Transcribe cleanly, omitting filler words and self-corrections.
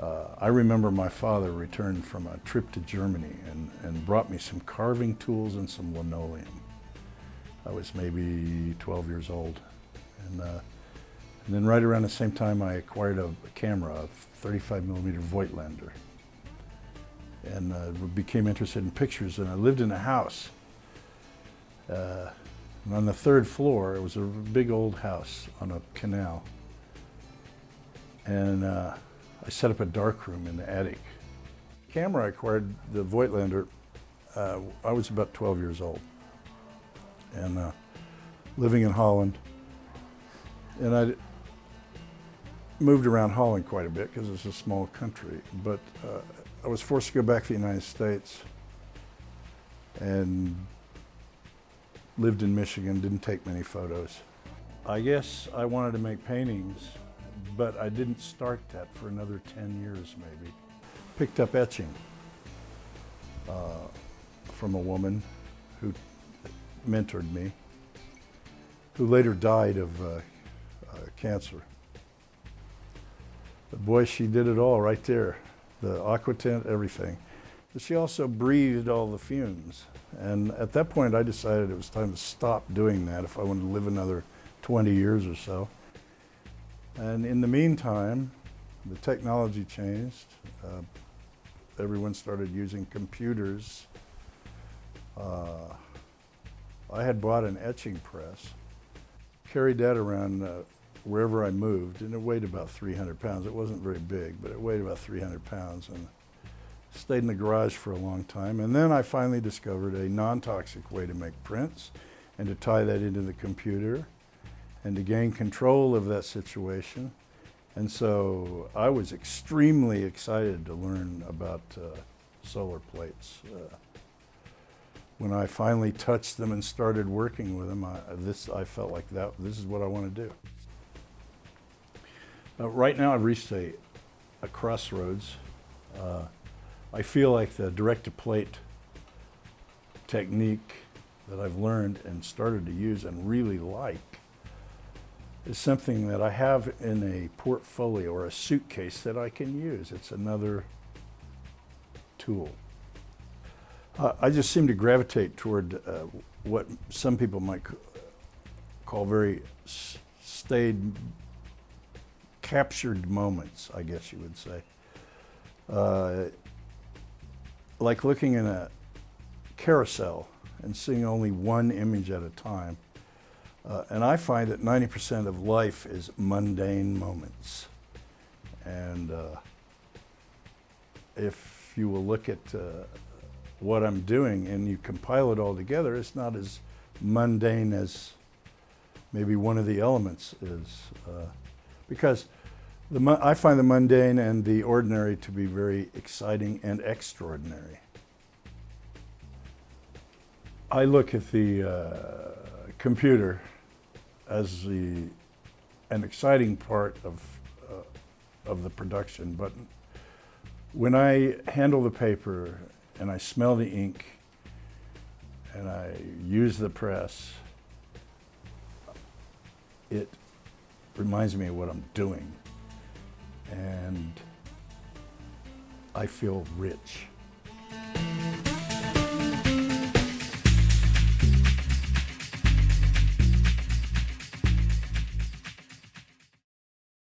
I remember my father returned from a trip to Germany and brought me some carving tools and some linoleum. I was maybe 12 years old. And then right around the same time I acquired a camera, a 35mm Voigtlander. And became interested in pictures, and I lived in a house. And on the 3rd floor, it was a big old house on a canal. And I set up a darkroom in the attic. The camera I acquired, the Voigtlander, I was about 12 years old. And living in Holland. And I moved around Holland quite a bit because it's a small country. But I was forced to go back to the United States and lived in Michigan, didn't take many photos. I guess I wanted to make paintings, but I didn't start that for another 10 years maybe. Picked up etching from a woman who mentored me, who later died of cancer. But boy, she did it all right there. The aqua tint, everything. But she also breathed all the fumes. And at that point, I decided it was time to stop doing that if I wanted to live another 20 years or so. And in the meantime, the technology changed. Everyone started using computers. I had bought an etching press, carried that around wherever I moved, and it weighed about 300 pounds. It wasn't very big, but it weighed about 300 pounds, and stayed in the garage for a long time. And then I finally discovered a non-toxic way to make prints and to tie that into the computer and to gain control of that situation. And so I was extremely excited to learn about solar plates. When I finally touched them and started working with them, I felt like this is what I want to do. Right now I've reached a crossroads. I feel like the direct-to-plate technique that I've learned and started to use and really like is something that I have in a portfolio or a suitcase that I can use. It's another tool. I just seem to gravitate toward what some people might call very captured moments, I guess you would say. Like looking in a carousel and seeing only one image at a time. And I find that 90% of life is mundane moments. And if you will look at what I'm doing and you compile it all together, it's not as mundane as maybe one of the elements is. Because I find the mundane and the ordinary to be very exciting and extraordinary. I look at the computer as an exciting part of the production, but when I handle the paper and I smell the ink and I use the press, it reminds me of what I'm doing. And I feel rich.